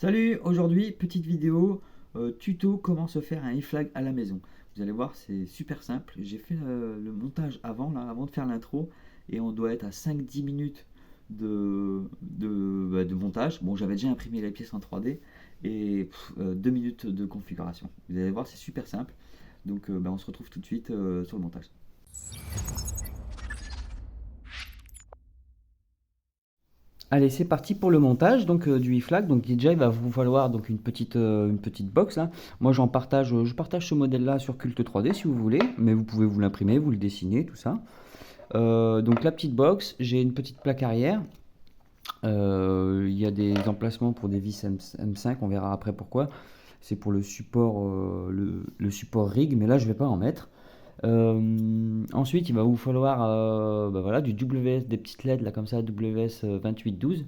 Salut, aujourd'hui petite vidéo tuto comment se faire un e-flag à la maison. Vous allez voir, c'est super simple. J'ai fait le montage avant, là, avant de faire l'intro, et on doit être à 5-10 minutes de montage. Bon, j'avais déjà imprimé les pièces en 3D et 2 minutes de configuration. Vous allez voir, c'est super simple. Donc on se retrouve tout de suite sur le montage. Allez, c'est parti pour le montage donc du e-flag. Donc déjà, il va vous falloir donc une petite box là. Moi, je partage ce modèle-là sur Cult 3D si vous voulez, mais vous pouvez vous l'imprimer, vous le dessiner, tout ça. Donc la petite box, j'ai une petite plaque arrière. Il y a des emplacements pour des vis M5, on verra après pourquoi. C'est pour le support, le support rig, mais là je vais pas en mettre. Ensuite, il va vous falloir voilà, du WS, des petites LED là comme ça, WS 2812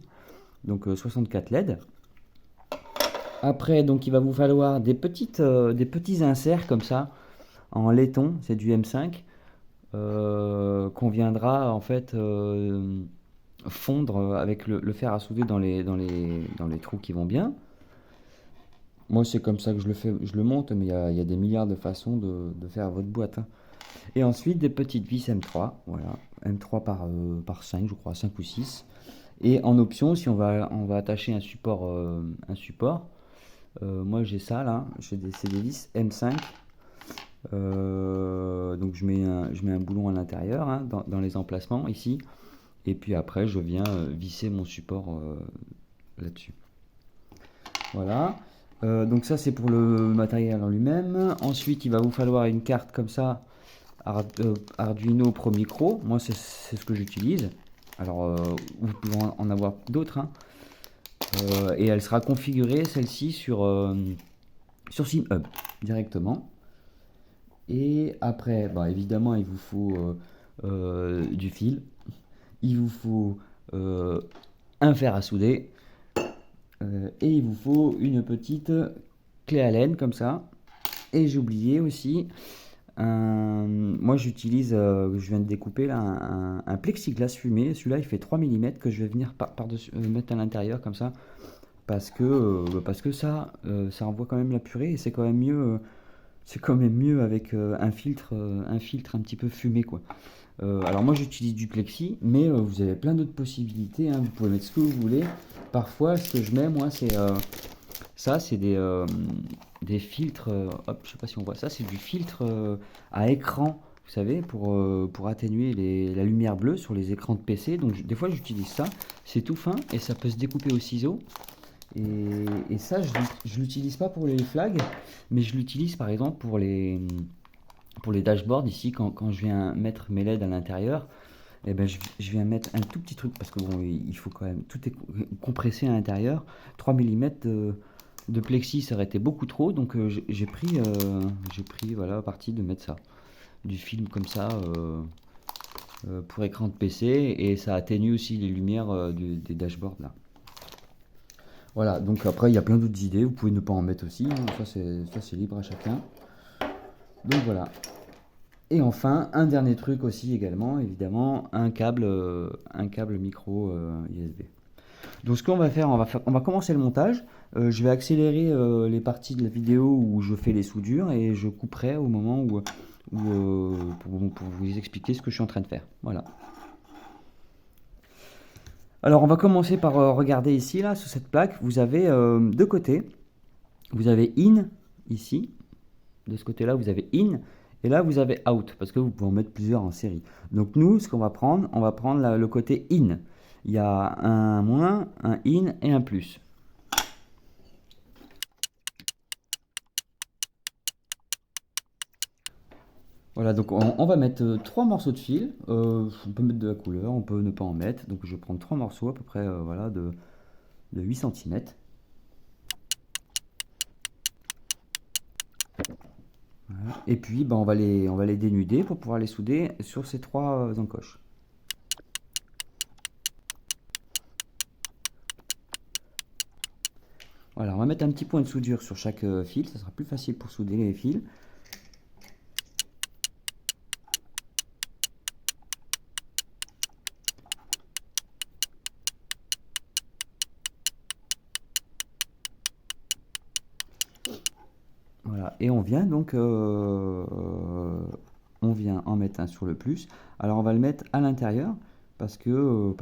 donc 64 LED. Après, donc il va vous falloir des petits inserts comme ça en laiton, c'est du M5, qu'on viendra en fait fondre avec le fer à souder dans les trous qui vont bien. Moi, c'est comme ça que je le fais, je le monte, mais il y a des milliards de façons de faire votre boîte, hein. Et ensuite, des petites vis M3, voilà, M3 par 5, je crois, 5 ou 6. Et en option, si on va attacher un support. Moi j'ai ça là, c'est des vis M5. Donc je mets un boulon à l'intérieur, hein, dans les emplacements ici. Et puis après je viens visser mon support là-dessus. Voilà. Donc ça c'est pour le matériel en lui-même. Ensuite il va vous falloir une carte comme ça, Arduino Pro Micro. Moi c'est ce que j'utilise. Alors vous pouvez en avoir d'autres, hein. Et elle sera configurée celle-ci sur SimHub directement. Et après, bah, évidemment, il vous faut du fil, il vous faut euh, un fer à souder, et il vous faut une petite clé Allen comme ça. Et j'ai oublié aussi, moi j'utilise, je viens de découper là, un plexiglas fumé. Celui-là il fait 3 mm que je vais venir par-dessus, mettre à l'intérieur comme ça. Parce que ça envoie quand même la purée et c'est quand même mieux. C'est quand même mieux avec un filtre un petit peu fumé, quoi. Alors moi j'utilise du plexi, mais vous avez plein d'autres possibilités, hein. Vous pouvez mettre ce que vous voulez. Parfois, ce que je mets, moi, c'est ça, c'est des filtres. Hop, je sais pas si on voit ça. C'est du filtre à écran, vous savez, pour atténuer la lumière bleue sur les écrans de PC. Donc des fois, j'utilise ça. C'est tout fin et ça peut se découper au ciseau. Et ça, je l'utilise pas pour les flags, mais je l'utilise par exemple pour les dashboards ici, quand je viens mettre mes LED à l'intérieur, eh ben, je viens mettre un tout petit truc parce que bon, il faut quand même, tout est compressé à l'intérieur. 3 mm de plexi, ça aurait été beaucoup trop, donc j'ai pris voilà, parti de mettre ça. Du film comme ça pour écran de PC et ça atténue aussi les lumières des dashboards là. Voilà, donc après il y a plein d'autres idées, vous pouvez ne pas en mettre aussi, hein, ça c'est libre à chacun. Donc voilà. Et enfin, un dernier truc aussi également, évidemment, un câble micro USB. Donc ce qu'on va faire, on va commencer le montage. Je vais accélérer les parties de la vidéo où je fais les soudures et je couperai au moment pour vous expliquer ce que je suis en train de faire. Voilà. Alors on va commencer par regarder ici, là, sur cette plaque, vous avez deux côtés. Vous avez in ici, de ce côté-là, vous avez in, et là, vous avez out, parce que vous pouvez en mettre plusieurs en série. Donc nous, ce qu'on va prendre, on va prendre le côté in. Il y a un moins, un in et un plus. Voilà, donc on va mettre trois morceaux de fil. On peut mettre de la couleur, on peut ne pas en mettre. Donc je vais prendre trois morceaux à peu près voilà, de 8 cm. Voilà. Et puis bah, on va les dénuder pour pouvoir les souder sur ces trois encoches. Voilà, on va mettre un petit point de soudure sur chaque fil, ça sera plus facile pour souder les fils. Voilà, et on vient donc, on vient en mettre un sur le plus. Alors on va le mettre à l'intérieur parce que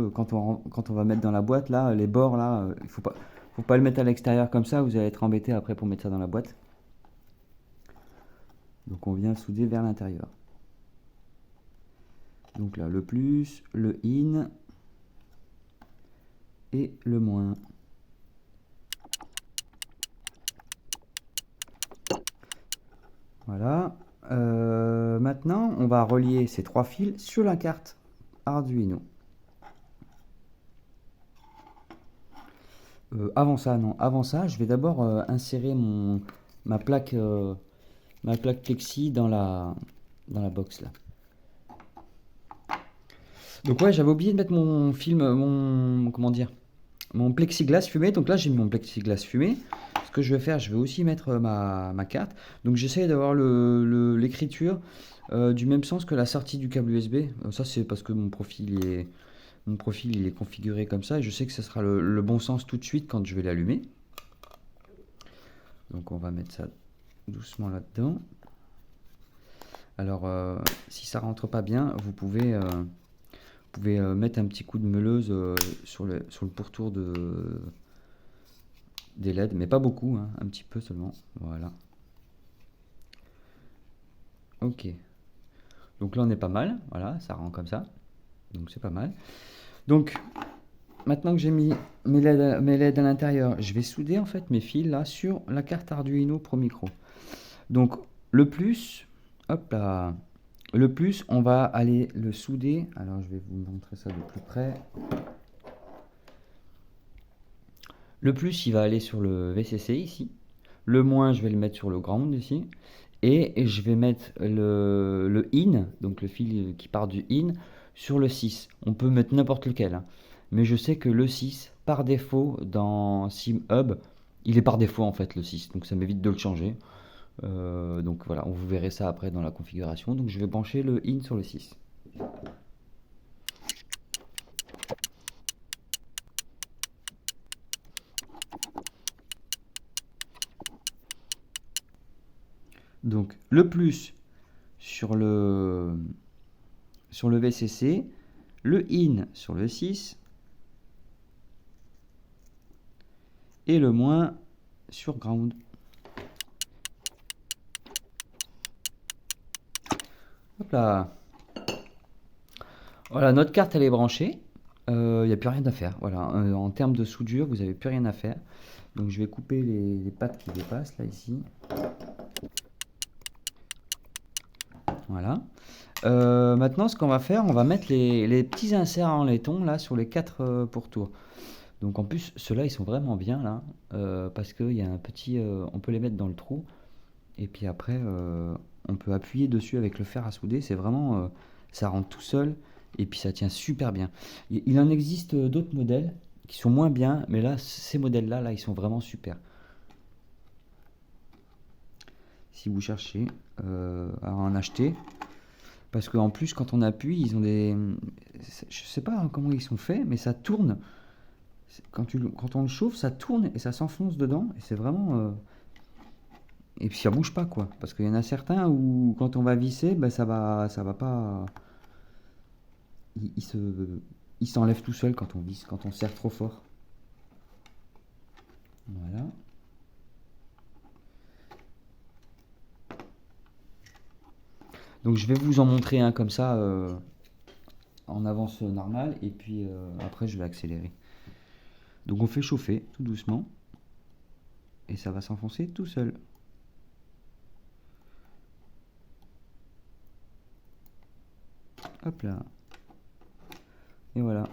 quand on va mettre dans la boîte là, les bords là, faut pas le mettre à l'extérieur comme ça, vous allez être embêté après pour mettre ça dans la boîte. Donc on vient souder vers l'intérieur. Donc là, le plus, le in et le moins. Voilà. Maintenant, on va relier ces trois fils sur la carte Arduino. Avant ça, non. Avant ça, je vais d'abord insérer ma plaque, ma plaque plexi dans la box là. Donc ouais, j'avais oublié de mettre mon film, comment dire, mon plexiglas fumé. Donc là, j'ai mis mon plexiglas fumé. Ce que je vais faire, je vais aussi mettre ma carte. Donc j'essaie d'avoir l'écriture du même sens que la sortie du câble USB. Ça, c'est parce que mon profil il est configuré comme ça. Et je sais que ce sera le bon sens tout de suite quand je vais l'allumer. Donc on va mettre ça doucement là-dedans. Alors, si ça rentre pas bien, vous pouvez mettre un petit coup de meuleuse sur le pourtour des LED, mais pas beaucoup, hein, un petit peu seulement. Voilà. Ok. Donc là, on est pas mal. Voilà, ça rend comme ça. Donc c'est pas mal. Donc, maintenant que j'ai mis mes LED à l'intérieur, je vais souder en fait mes fils là sur la carte Arduino Pro Micro. Donc, le plus, hop là, le plus, on va aller le souder. Alors, je vais vous montrer ça de plus près. Le plus, il va aller sur le VCC ici. Le moins, je vais le mettre sur le ground ici. Et je vais mettre le in, donc le fil qui part du in, sur le 6. On peut mettre n'importe lequel, hein. Mais je sais que le 6, par défaut, dans SimHub, il est par défaut en fait le 6. Donc ça m'évite de le changer. Donc voilà, vous verrez ça après dans la configuration. Donc je vais brancher le in sur le 6. Donc le plus sur le VCC, le in sur le 6 et le moins sur ground. Hop là. Voilà, notre carte elle est branchée. Il n'y a plus rien à faire. Voilà, en termes de soudure, vous n'avez plus rien à faire. Donc je vais couper les pattes qui dépassent là ici. Voilà. Maintenant, ce qu'on va faire, on va mettre les petits inserts en laiton là sur les 4 pourtours. Donc en plus, ceux-là, ils sont vraiment bien là, parce qu'il y a un petit, on peut les mettre dans le trou, et puis après, on peut appuyer dessus avec le fer à souder. C'est vraiment, ça rentre tout seul, et puis ça tient super bien. Il en existe d'autres modèles qui sont moins bien, mais là, ces modèles-là, là, ils sont vraiment super. Si vous cherchez à en acheter, parce qu'en plus, quand on appuie, ils ont des, je sais pas hein, comment ils sont faits, mais ça tourne. Quand on le chauffe, ça tourne et ça s'enfonce dedans. Et c'est vraiment. Et puis ça bouge pas, quoi. Parce qu'il y en a certains où, quand on va visser, ben, ça va pas. Il se, il s'enlève tout seul quand on visse, quand on serre trop fort. Voilà. Donc je vais vous en montrer un comme ça en avance normale. Et puis après, je vais accélérer. Donc on fait chauffer tout doucement. Et ça va s'enfoncer tout seul. Hop là. Et voilà.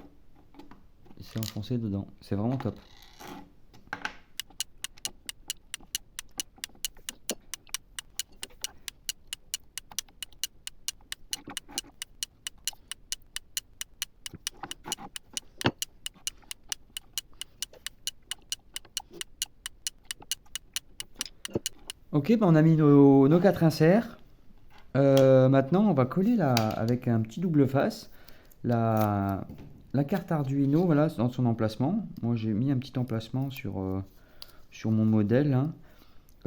Il s'est enfoncé dedans. C'est vraiment top. Ok, ben on a mis nos 4 inserts. Maintenant, on va coller avec un petit double face la, la carte Arduino, voilà, dans son emplacement. Moi, j'ai mis un petit emplacement sur mon modèle, hein.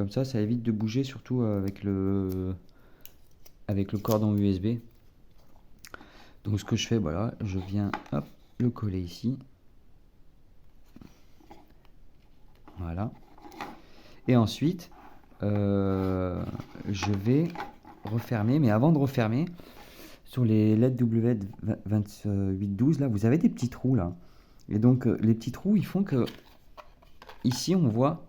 Comme ça évite de bouger, surtout avec le cordon USB. Donc ce que je fais, voilà, je viens hop, le coller ici. Voilà. Et ensuite, je vais refermer. Mais avant de refermer, sur les LED W2812, là, vous avez des petits trous là. Et donc les petits trous, ils font que ici on voit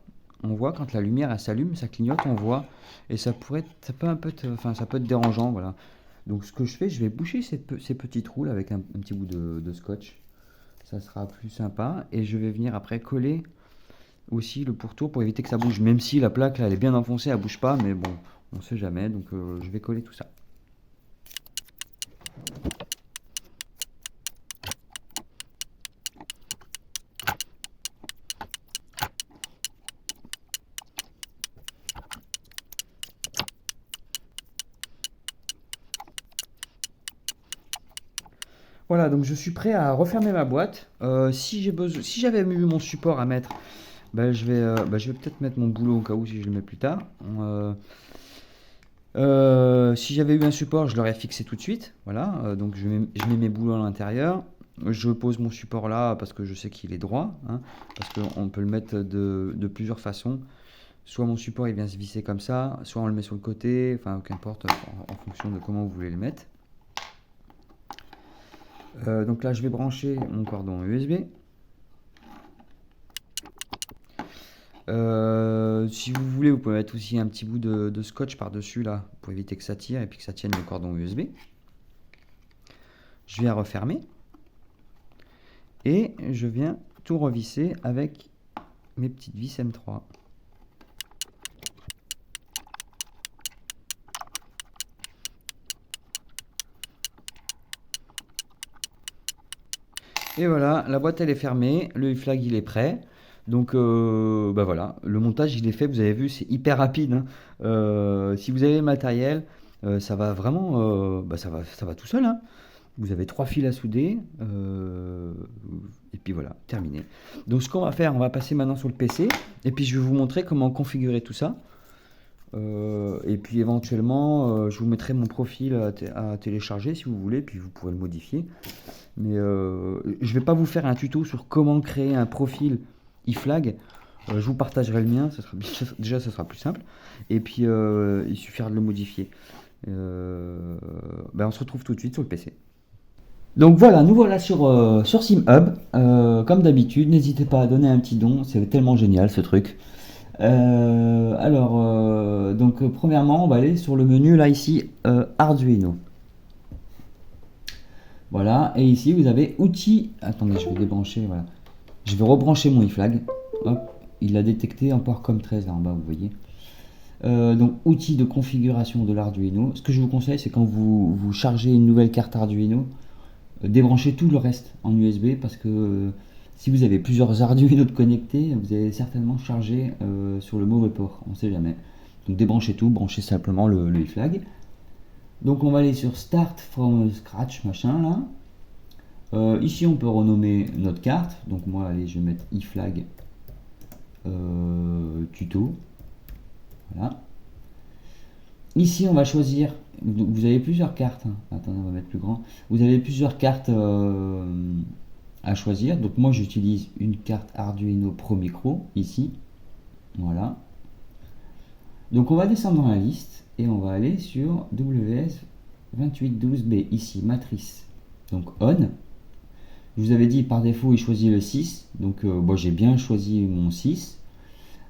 quand la lumière elle s'allume, ça clignote, on voit. Et ça peut être dérangeant, voilà. Donc ce que je fais, je vais boucher ces petits trous là avec un petit bout de scotch. Ça sera plus sympa. Et je vais venir après coller aussi le pourtour pour éviter que ça bouge. Même si la plaque là elle est bien enfoncée, elle bouge pas, mais bon, on sait jamais. Donc je vais coller tout ça. Voilà, donc je suis prêt à refermer ma boîte. Si j'avais eu mon support à mettre, je vais peut-être mettre mon boulot au cas où si je le mets plus tard. Si j'avais eu un support, je l'aurais fixé tout de suite. Voilà, donc je mets mes boulots à l'intérieur. Je pose mon support là parce que je sais qu'il est droit, hein, parce qu'on peut le mettre de plusieurs façons. Soit mon support il vient se visser comme ça, soit on le met sur le côté, enfin qu'importe en fonction de comment vous voulez le mettre. Donc là je vais brancher mon cordon USB. Si vous voulez, vous pouvez mettre aussi un petit bout de scotch par-dessus là pour éviter que ça tire et puis que ça tienne le cordon USB. Je viens refermer et je viens tout revisser avec mes petites vis M3. Et voilà, la boîte elle est fermée, le flag il est prêt. Donc voilà, le montage il est fait, vous avez vu, c'est hyper rapide, hein. Si vous avez le matériel, ça va vraiment, ça va tout seul, hein. Vous avez 3 fils à souder, et puis voilà, terminé. Donc ce qu'on va faire, on va passer maintenant sur le PC, et puis je vais vous montrer comment configurer tout ça. Et puis éventuellement, je vous mettrai mon profil à télécharger si vous voulez, puis vous pourrez le modifier. Mais je vais pas vous faire un tuto sur comment créer un profil iFlag. Je vous partagerai le mien, déjà ça sera plus simple. Et puis il suffira de le modifier. On se retrouve tout de suite sur le PC. Donc voilà, nous voilà sur SimHub. Comme d'habitude, n'hésitez pas à donner un petit don, c'est tellement génial ce truc. Donc premièrement, on va aller sur le menu là ici, Arduino. Voilà, et ici vous avez outils. Attendez, je vais débrancher, voilà. Je vais rebrancher mon iFlag. Hop, il a détecté un port COM13 là en bas, vous voyez. Donc outils de configuration de l'Arduino. Ce que je vous conseille, c'est quand vous chargez une nouvelle carte Arduino, débranchez tout le reste en USB parce que si vous avez plusieurs Arduino de connectés, vous allez certainement charger sur le mauvais port, on ne sait jamais. Donc débranchez tout, branchez simplement le iFlag. Donc on va aller sur Start from Scratch, machin là. Ici on peut renommer notre carte. Donc moi, allez, je vais mettre iFlag tuto. Voilà. Ici on va choisir. Vous avez plusieurs cartes. Attendez, on va mettre plus grand. Vous avez plusieurs cartes à choisir. Donc moi j'utilise une carte Arduino Pro Micro ici. Voilà. Donc on va descendre dans la liste. Et on va aller sur WS2812B, ici, matrice. Donc on. Je vous avais dit par défaut il choisit le 6. Donc j'ai bien choisi mon 6.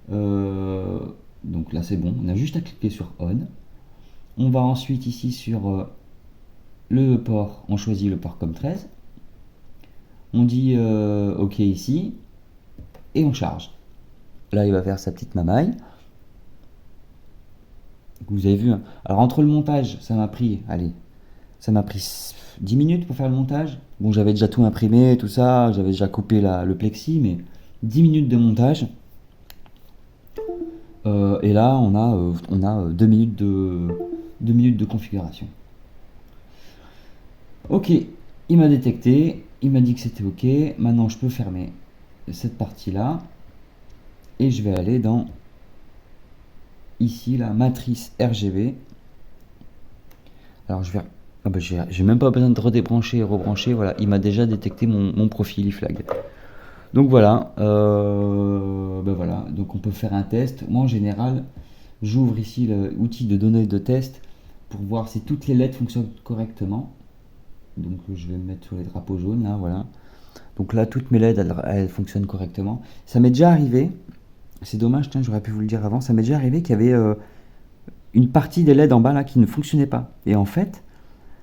Donc là c'est bon, on a juste à cliquer sur on. On va ensuite ici sur le port, on choisit le port COM13. On dit OK ici. Et on charge. Là il va faire sa petite mamaille. Vous avez vu, hein. Alors entre le montage, ça m'a pris 10 minutes pour faire le montage. Bon, j'avais déjà tout imprimé, tout ça, j'avais déjà coupé le plexi, mais 10 minutes de montage. Et là, on a 2 minutes de configuration. Ok, il m'a détecté, il m'a dit que c'était ok. Maintenant, je peux fermer cette partie-là. Et je vais aller dans ici la matrice RGB. Alors je vais... Ah bah, j'ai même pas besoin de redébrancher et rebrancher, voilà, il m'a déjà détecté mon profil iFlag. Donc voilà, ben voilà, donc on peut faire un test. Moi en général, j'ouvre ici l'outil de données de test pour voir si toutes les LED fonctionnent correctement. Donc je vais me mettre sur les drapeaux jaunes là, voilà. Donc là, toutes mes LED, elles fonctionnent correctement. Ça m'est déjà arrivé, c'est dommage, tiens, j'aurais pu vous le dire avant, ça m'est déjà arrivé qu'il y avait une partie des LED en bas là qui ne fonctionnait pas. Et en fait,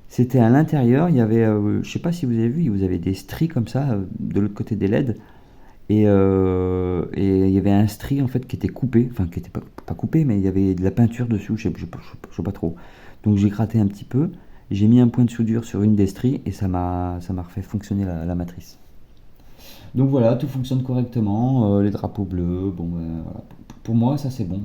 c'était à l'intérieur, il y avait, je sais pas si vous avez vu, vous avez des stries comme ça de l'autre côté des LED. Et il y avait un stri en fait qui était coupé, enfin qui était pas coupé, mais il y avait de la peinture dessus, je sais pas trop. Donc j'ai gratté un petit peu, j'ai mis un point de soudure sur une des stries et ça m'a refait fonctionner la matrice. Donc voilà, tout fonctionne correctement, les drapeaux bleus, bon voilà. Pour moi ça c'est bon.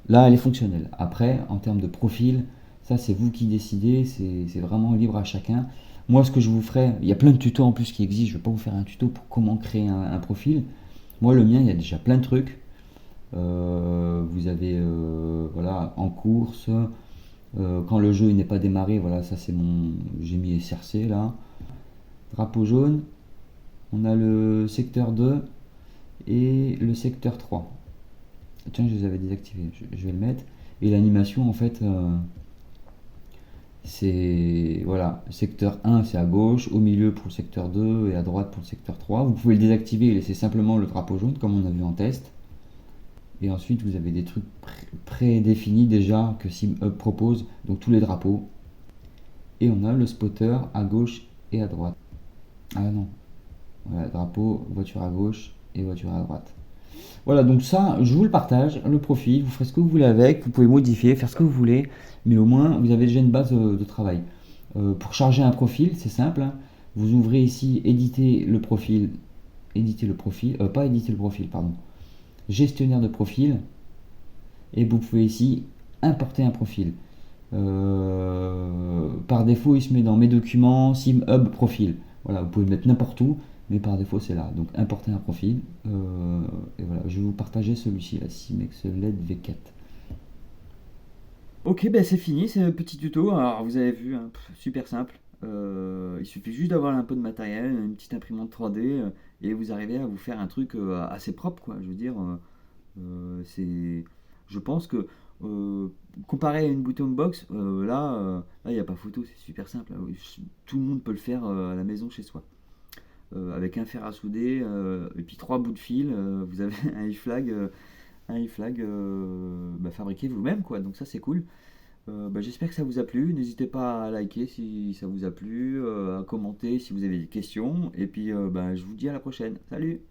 Là elle est fonctionnelle. Après en termes de profil, ça c'est vous qui décidez, c'est vraiment libre à chacun. Moi ce que je vous ferai, il y a plein de tutos en plus qui existent, je ne vais pas vous faire un tuto pour comment créer un profil. Moi le mien il y a déjà plein de trucs. Vous avez voilà en course, quand le jeu n'est pas démarré, voilà ça c'est mon, j'ai mis SRC là. Drapeau jaune, on a le secteur 2 et le secteur 3. Tiens, je les avais désactivés, je vais le mettre. Et l'animation, en fait, c'est. Voilà, secteur 1 c'est à gauche, au milieu pour le secteur 2 et à droite pour le secteur 3. Vous pouvez le désactiver et laisser simplement le drapeau jaune, comme on a vu en test. Et ensuite, vous avez des trucs prédéfinis déjà que SimHub propose, donc tous les drapeaux. Et on a le spotter à gauche et à droite. Ah non, voilà, drapeau, voiture à gauche et voiture à droite. Voilà, donc ça, je vous le partage, le profil, vous ferez ce que vous voulez avec, vous pouvez modifier, faire ce que vous voulez, mais au moins vous avez déjà une base de travail. Pour charger un profil, c'est simple, hein. Vous ouvrez ici éditer le profil, pas éditer le profil, pardon, gestionnaire de profil, et vous pouvez ici importer un profil. Par défaut, il se met dans mes documents, SimHub profil. Voilà, vous pouvez le mettre n'importe où, mais par défaut c'est là. Donc importer un profil. Et voilà, je vais vous partager celui-ci, la Simex LED V4. Ok, ben c'est fini, c'est un petit tuto. Alors vous avez vu, hein, super simple. Il suffit juste d'avoir un peu de matériel, une petite imprimante 3D, et vous arrivez à vous faire un truc assez propre, quoi. Je veux dire, c'est, je pense que euh, comparé à une bouton box, là, il n'y a pas photo, c'est super simple. Tout le monde peut le faire à la maison chez soi. Avec un fer à souder et puis trois bouts de fil, vous avez un e-flag bah, fabriqué vous-même, quoi. Donc ça, c'est cool. Bah, j'espère que ça vous a plu. N'hésitez pas à liker si ça vous a plu, à commenter si vous avez des questions. Et puis, bah, je vous dis à la prochaine. Salut!